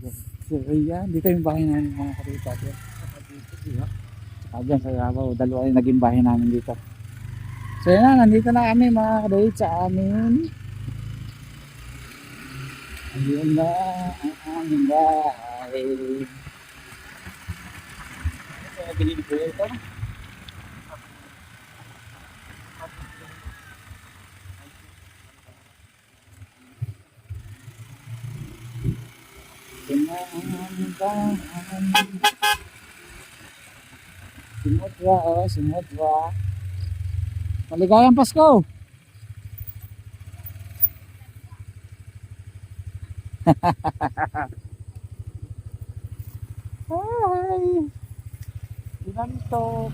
So, ayan, dito yung bahay namin mga kalipat. Saka dyan sa Davao, dalawa yung naging bahay namin dito. So yan na, nandito na kami mga kalipat sa amin. Ayun na ang aming bahay. Binili ko ito. Sumudra, oh, sumudra. Maligayang Pasko. Hi. Ginanto.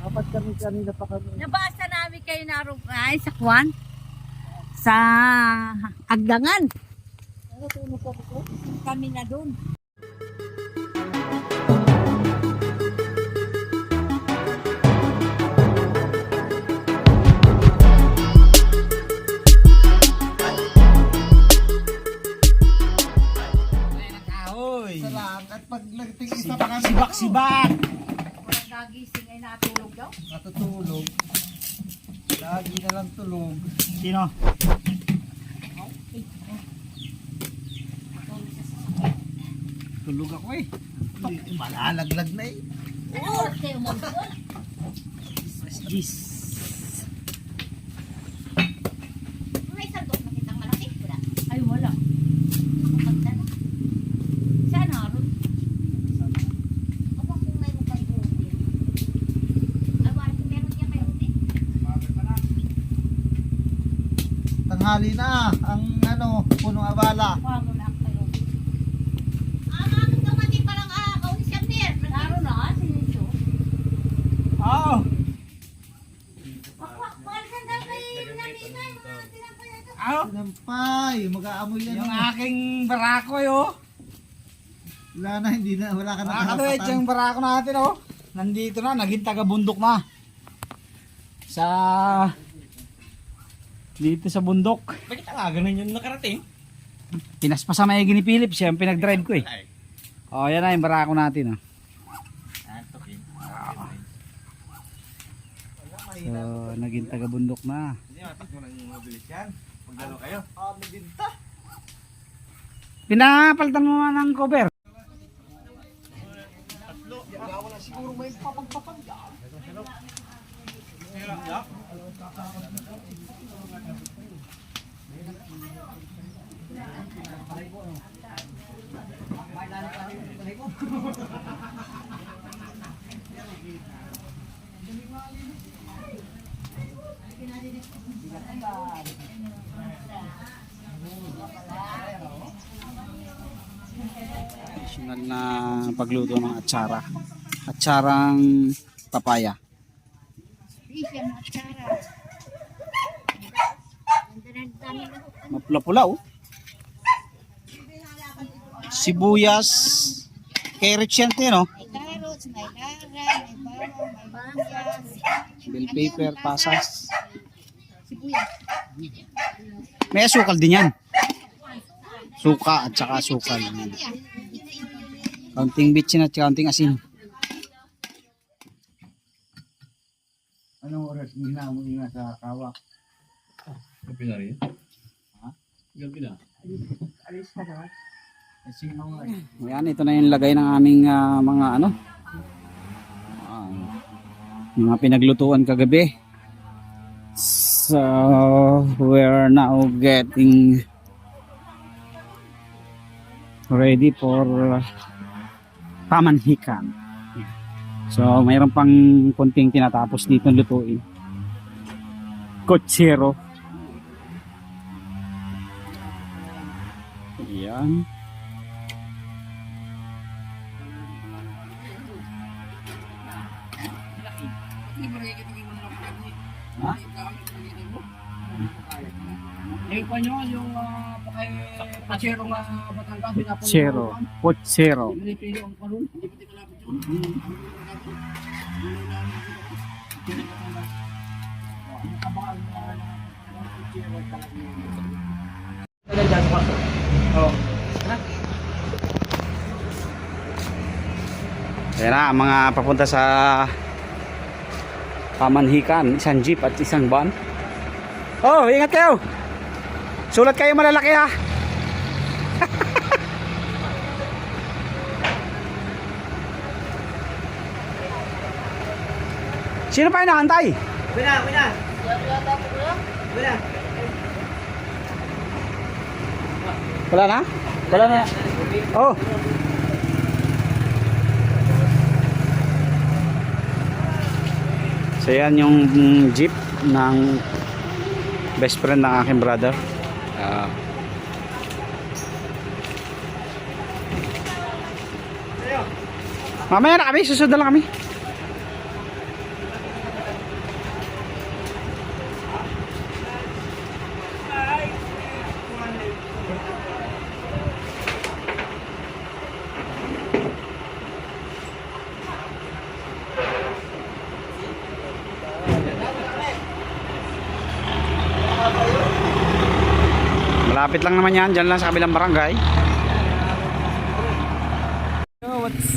Dapat kami na pa kami. Nabasa namin kayo naroon ay sa Kwan. Sa Agdangan. Ano tunog ka po? Kami na doon. Salamat pag nagting isa pa kami. Sibak-sibak. Walang nagising ay natulog daw. Natutulog. Lagi na lang tulog. Sino? Tulog ako eh. Malalaglag na eh. Oo, kayo mo doon. Gis. May sandok na kitang malaki. Wala. Ay, wala. Magda na. Saan naroon? Abang kung mayroon kayo ulit. Awan, kung meron niya kayo ulit. Tanghali na ang punong abala. Kuha mo na kayo. Bakit naman parang kaunis siya niya? Naroon na, sinito. Oo. Pagkakalisan daw kayo yung naminay. Mga tinapay na ito. Sinampay. Mag-aamoy yan. Yung aking barako yo. Wala ka na Nakakatuwid yung barako natin oh. Nandito na, naging taga-bundok na. Dito sa bundok. Bakit ang ganun yung nakarating? Pinaspas sa may ni Philip, siya ang pinag-drive ko eh. Oh, yan na yung barako natin oh. So, naging taga-bundok na. Hindi natin kung nang mabilis yan. Magdalo kayo. Magdinta. Pinapalitan mo man ng cover. Siguro may papagpapag. Traditional na pagluto ng atsara. Atsarang papaya. Isya mo, Chara. Mapula-pula oh. Sibuyas. Carrots yan no? May carrots, may lara, may bawang, may bangyan. Bell pepper, pasas. Sibuyas. May asukal din yan. Suka at saka asukal. Kaunting bitsin at kaunting asin. Anong oras mo ina sa kawak? Gabi na rin. Ha? Gabi na. Alis ka na. Ayan, ito na yung lagay ng aming mga yung mga pinaglutuan kagabi. So, we're now getting ready for pamanhikan. So, mayroon pang konting tinatapos dito lutuin. Kotsero. Ayan. Yung pasero nga Batangas, Zero. Potsero. Oh. Ayan na, ang mga papunta sa pamanhikan, isang jeep at isang van. Oh, ingat kayo. Sulat kayo malalaki ha. Sino pa inaantay? Wala na? Wala na. Oh. So yan yung jeep ng best friend ng aking brother. Mamaya na kami, susunod na lang kami. Malapit lang naman yan, dyan lang sa kabilang barangay. Yo, what's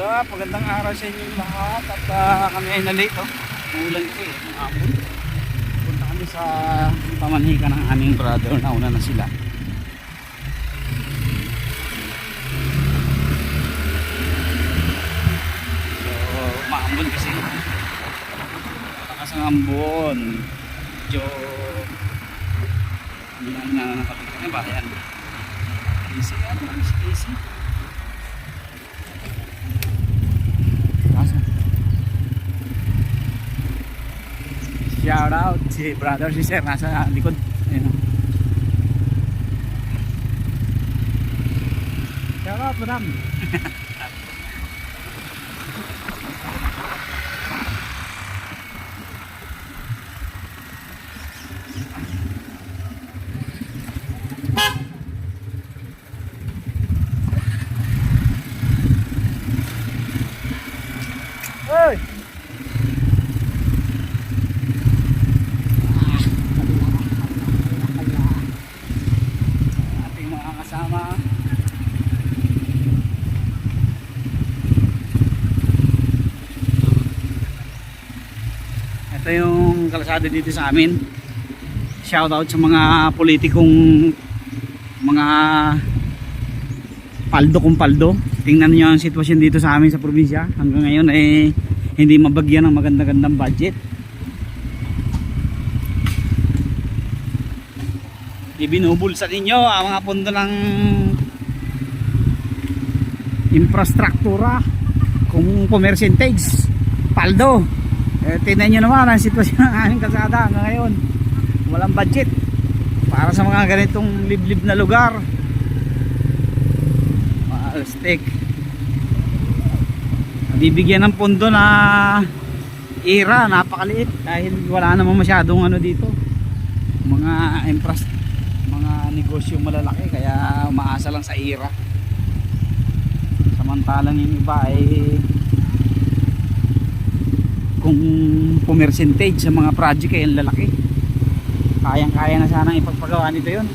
up? Magandang araw sa inyo lahat. At kami ay na-late oh. Uulan ko eh, ng hapon. Punta kami sa pamanhikan ng aming brother. Nauna na sila. So, maambon kasi. Takas ang ambon. Medyo hindi na nakapit na ba? Ayan. Easy yan. Easy. Shout out si brother si sir nasa likod. Ayan. Shout out madam. Hey! Ating mga kasama. Ito yung kalsada dito sa amin. Shout out sa mga politikong mga paldo kung paldo. Tingnan niyo ang sitwasyon dito sa amin sa probinsya. Hanggang ngayon ay hindi mabagyan ng maganda-gandang budget. Ibinubulsa ninyo ang mga pondo ng infrastruktura kung percentage paldo. Tingnan nyo naman ang sitwasyon ng aming kalsada hanggang ngayon. Walang budget para sa mga ganitong liblib na lugar. Stick bibigyan ng pondo na era napakaliit dahil wala namang masyadong ano dito mga mga negosyo malalaki kaya umaasa lang sa era, samantalang yung iba ay kung percentage sa mga project ay ang lalaki, kayang kaya na sanang ipagpagawa nito yun.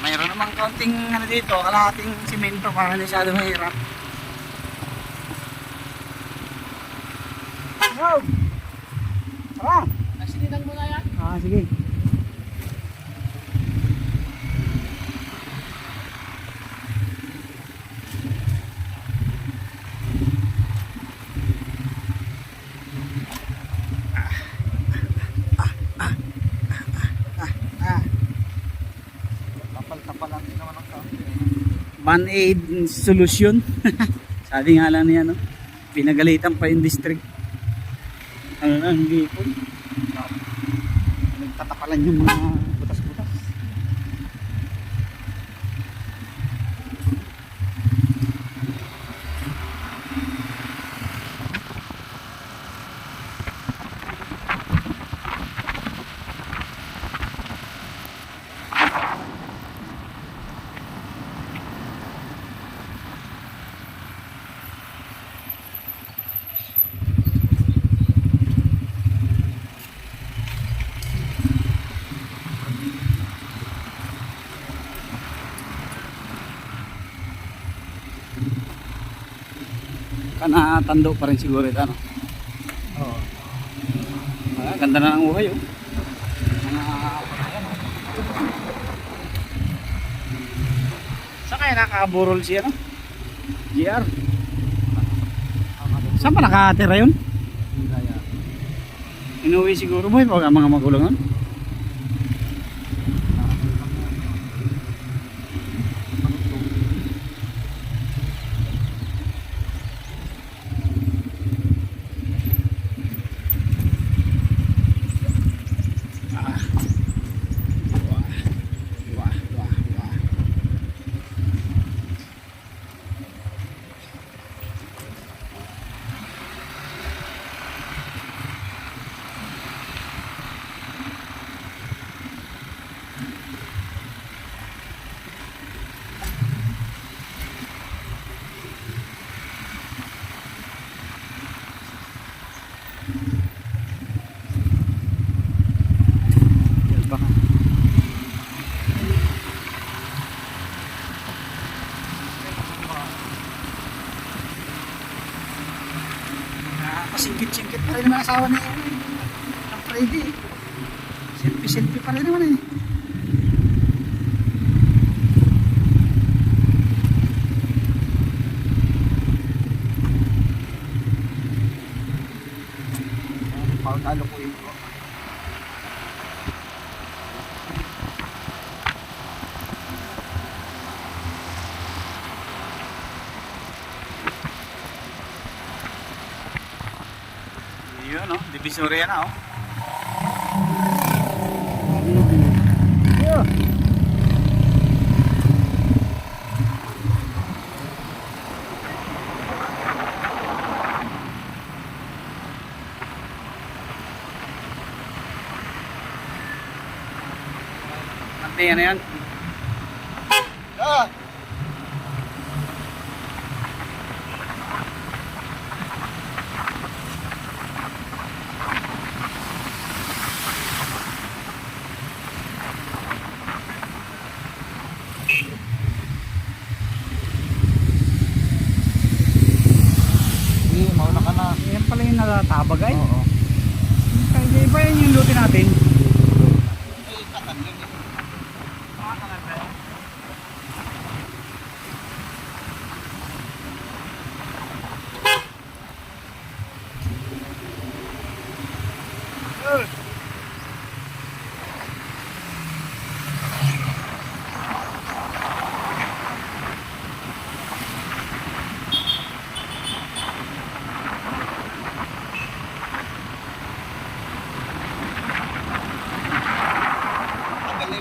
Mayroon namang konting ano dito, kalahating simento para masyado mahirap. Wow! Tara! Nasinitan mo na yan? Ah, sige. Band-aid solution. Sabi nga lang niya, no? Pinagalitan pa yung district. Ano na, hindi po. Nagtatapalan yung mga butas-butas. Baka natando pa rin siguro ito, ano? Oo. Ganda na ng uhay, oh. Mga ayan, oh. Saan kaya nakaburol siya, no? GR. Saan pa nakatira yun? Inuwi siguro mo yung mga magulang nun? Pasingkit-singkit pa rin naman asawa ni Freddy. Selfie-selfie pa rin naman eh. Pagkalo po ito. Yun, no? Divisoria na, oh. Yeah. Ante, ano yan? Ah! Yan pala yung natatabag ay. Oo. Kaya iba yan yung luti natin.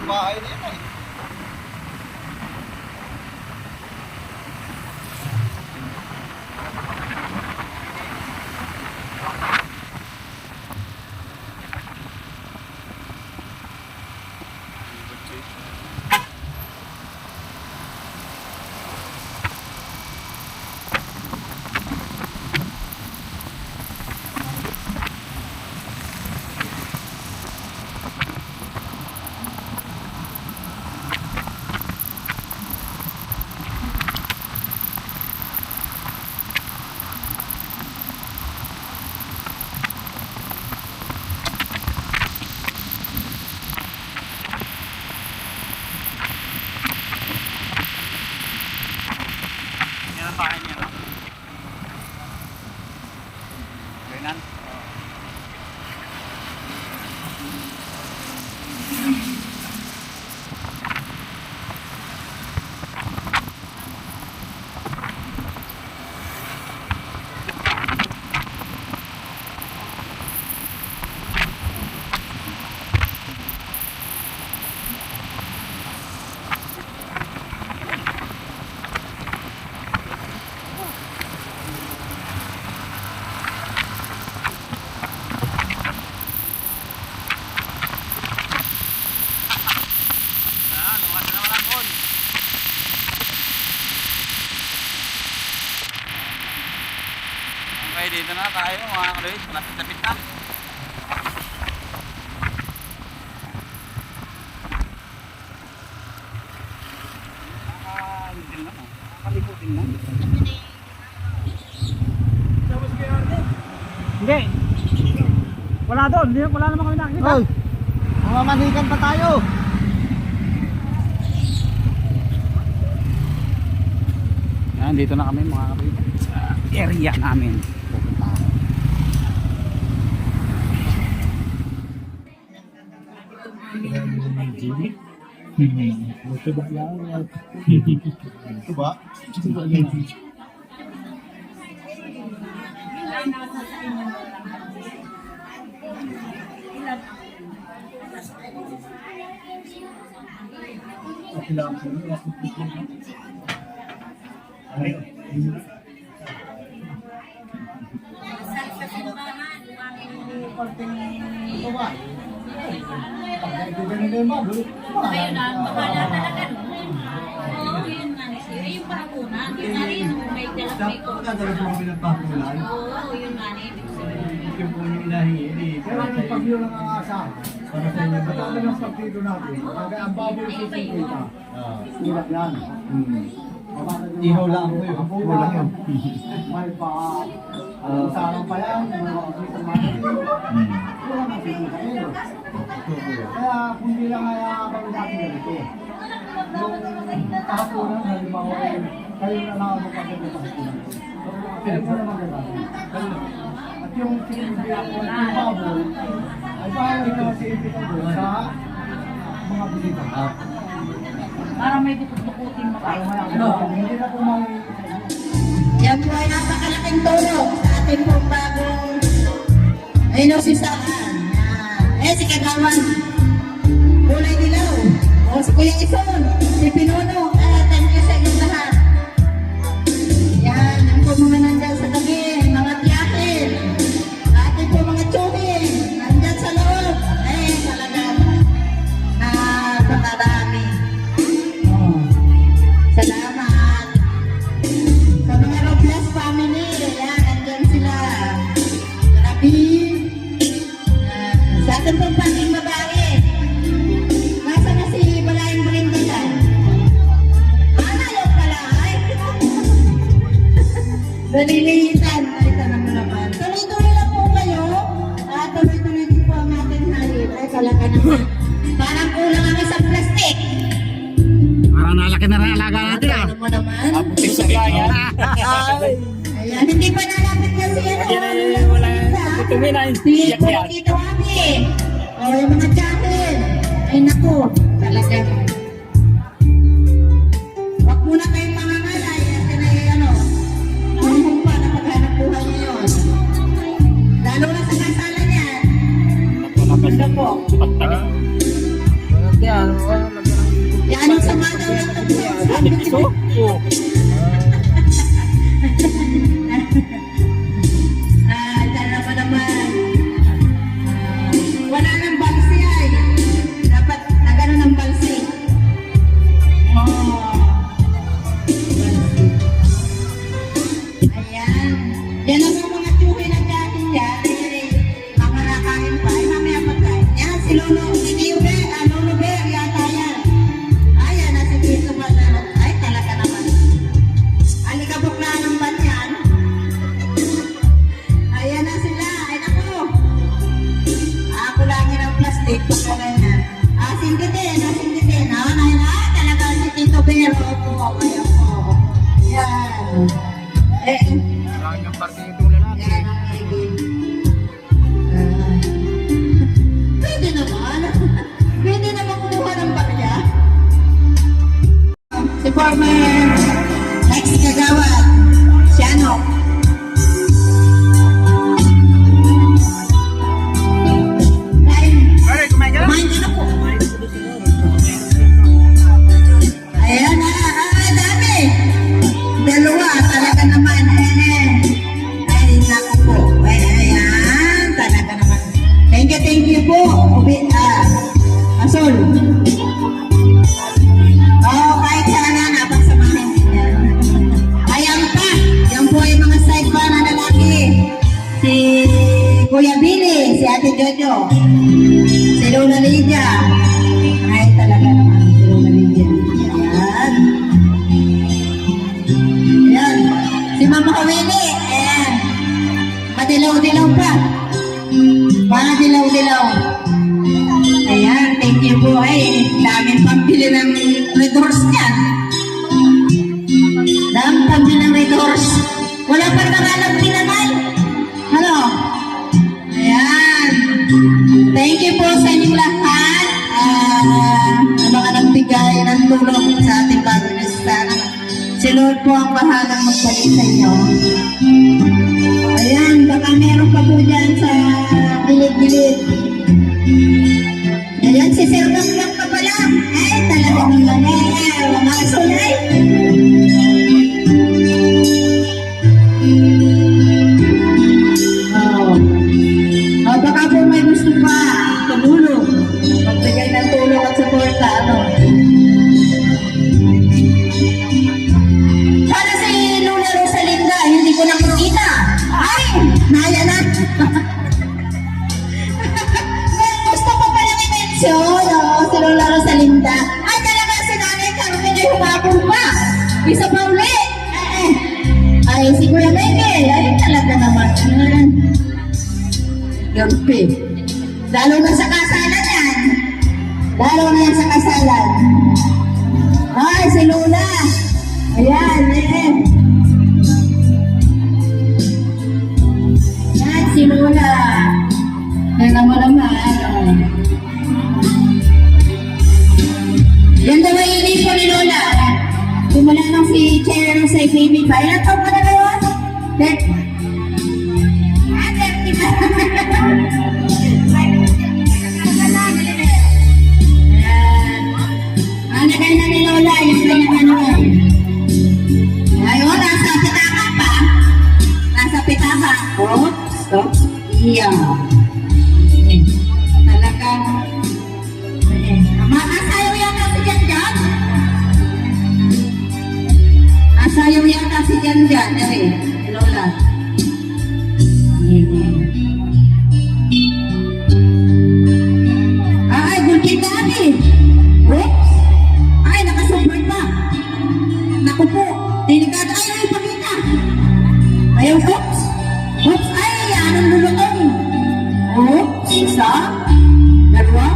Bahay na yan eh. Bahay niya lang. Ganyan. Okay, dito na tayo mga kaluid. Malapit-lapit na. Nakakalimutin lang. Nakakalimutin lang. Hindi. Wala doon, wala naman kami nakikita. Oy! Mamamanikan pa tayo! Yan, dito na kami mga kapitan sa area namin. Pupunta ako. Ito ba? Ayun na, bahala talaga no. Oo, yun nga. Yung pahapunan, yun nga rin, may dalak may ko. Oo, yun nga rin. Pero pag yun ang aasama, para sa inyo, matama ng partido natin, ang baboy sa kita, hirap yan. Ihaw lang ko yun. Apo lang yun. May pa, sarang pa yan, may makakita natin. Wala makikita yun. Kaya kung hindi lang kaya kami natin ganito. Yung kahapunan, halimbawa kayo na lang ako pagdating sa kahapunan. Kaya mo naman gagawin. At yung sinibiyak ko ng baboy, ay bahay naman si Ibig sa mga bisita. Para may dukutin mo kayo. Hindi na kumang... Yan po ay napakalaking tulong sa ating pong bagong inosisahan. Si Kagawan, kulay dilaw. O si Kuya Ison, si Pinuno. Thank you sa inyong lahat. Yan, yan po mga nandyan sa tabi, mga tiyahin. Ating po mga tsuhin, nandyan sa loob. Talagang napakarami. Salamat. Sa mga Robles family, yan, nandyan sila. Grabe. Sa ating pong panging babae. Nasa na si Balayang Brenda dyan? Ayaw pala, ay. Nalilihitan. Ay, tanong mo naman. Tuloy-tuloy lang po kayo. Tuloy-tuloy din po ang ating halip. Ay, talaga naman. Parang kulang ang isang plastic. Parang nalaki na rin alaga natin ah. Ano mo naman? Abutik sa kaya. Ayan, hindi pa nalapit na si ano. Wala. Si Tito Abi. O yung mga jacket. Ay naku, talagang. Wag muna kayong mga ngalay. At ay ano, mahumong pa na maghanap buhay ngayon. Lalo na sa kasala niya. Ganda po. Yan ang sama daw ng sabi ko. Sana pa naman. Wala nang balsi ay. Dapat na gano'n ang balsi. Ayan. Yan ang mga tsuhin na dati yan. Mga nakain pa. Ay, mamaya pagkain. Yan, si Lolo. Si Tiube. Lolo Bear. Yata yan. Ayan, nasa dito ba na. Ay, talaga naman. Alikabok na ng banyan. Ayan na sila. Ay, naku. Ako lang yun ang plastic. Pagkala na. Singkitin. Singkitin. Talaga si Tito Bear. Opo. Ayan po. Yan. Maraming ang parte itong lalaki. Yan ang pwede naman. Pwede naman kumuha ng barya. Si former ex-kagawad, si ano? Kumain ka na po. Ayan na, dami. Dalawa, talaga naman. Ay, naku po. Ayan, talaga naman. Thank you po. Asol. Kahit sana napagsamahin niya. Ayan pa. Yan po yung mga side pa na lalaki. Si Kuya Billy, si Ate Jojo, si Lola Lydia. Ay, talaga naman. Si Lola Lydia. Ayan. Ayan. Si Mama Kawili. Ayan. Pati dilaw-dilaw pa. Para dilaw-dilaw. Ayan, thank you po. Ay, daming pambili ng Red Horse niyan. Daming pambili ng Red Horse. Wala pa naman pinanay. Ano? Ayan. Thank you po sa inyong lahat. Sa mga nagbigay ng tulong sa ating bagong listahan. Si Lord po ang bahalang magbalik sa inyo. Ayan, baka meron pa po dyan sa gilid-gilid. Ayan, si Sir Banglang pa pala. Ay, talagang mga sulay. Baka po may gusto pa tumulong. Magbigay ng tulong at suporta. Para si Lola Rosalinda, hindi ko na makita. Ay, naya na. Gusto ko pala i-mention, si Lola Rosalinda. Ay, talaga si Nanay Carmen ay humabong pa. Isa pa uli. Ay, si Kuya Michael. Ay, talaga naman. Gampi. Lalo na sa kasalan yan. Lalo na yan sa kasalan. Ay, si Lola. Ayan, Yan, si Lola. Yan mo naman. Yan daw ay hindi po ni Lola. Simula nang si Chair sa baby pa. Ilan taon pa na ngayon? 30. Nagay na ni Lola yung kanyang ano. Ayun, nasa pitaka pa. Nasa pitaka. Oh, stop. Iya. Talagang makasayaw yata si Jan-Jan. Asayaw yata si Jan-Jan. Lola. Ay, gulpit dami. Oops. Ay, nakasupport pa. Naku po. Delikado. Ay, ay, pakita. Ayaw, oops. Oops, ay, anong lulutong. Oops, isa. Dalawa.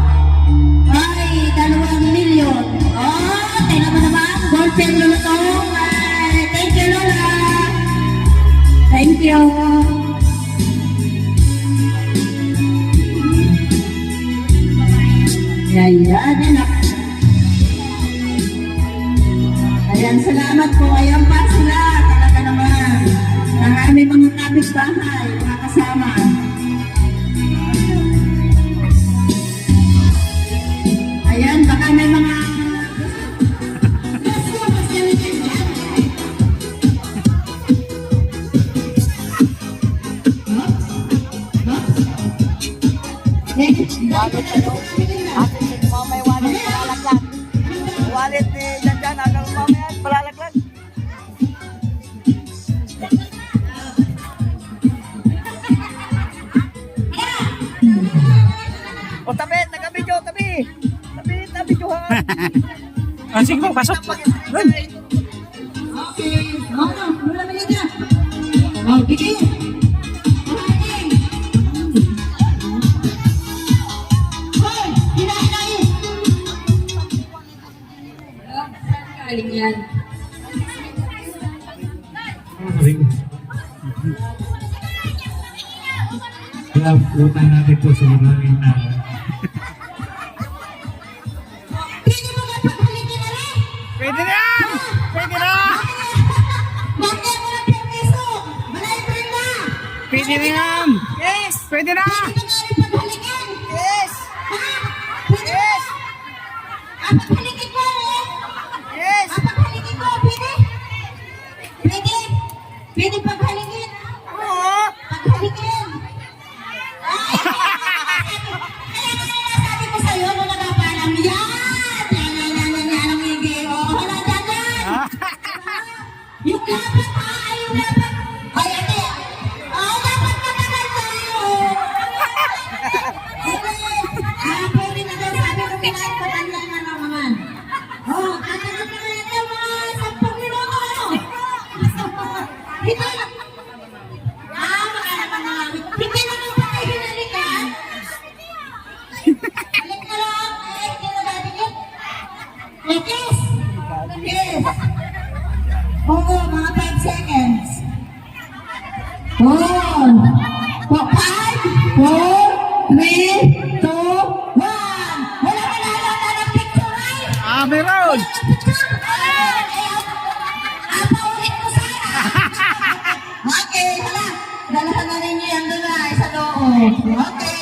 Ay, 2 milyon. Oh, tingnan mo naman. Gulpit lulutong. Ay, thank you, Lola. Thank you. Ayan, ayan, salamat po. Ayan pa sila. Talaga naman. Ang aming mga kapitbahay, mga kasama. Ayan, baka may mga... Wallet ni Jan-Jan, hanggang mamaya palalaglag. O tabi, taga-video, tabi. Tabi-videohan. Sige po, pasok. Okay. Lola Melinda. Okay. Galing yan. Kaya utang natin po sa maraming tao. Pwede mo nga pagbalikin na rin. Pwede na! Pwede na! Bakit mo na permiso? Malay Brenda. Pwede na yan! Yes! Pwede na! Pwede mo nga rin pagbalikin. Yes! Ha? Pwede mo? Yes! Pagbalikin mo eh. Yes! Pagbalikin mo, pwede? Pwede? Pwede pagbalikin? Oo! Pagbalikin. Ay! Kaya sabi ko sa'yo, nung nakapalam yan. Yan ang higil. Oo, wala dyan yan. Yung dapat, yung dapat. Ay, ate. Dapat matagal tayo. Pwede na daw, sabi ko, pinagpatanda na naman. Tatagal na rin yung mga 10 minuto. Ito, 4, 3, 2, 1. Wala manalo na ng picture ay. Meron! Paulit mo sana. Okay, hala. Dalahan na ninyo yan doon ay sa loob. Okay.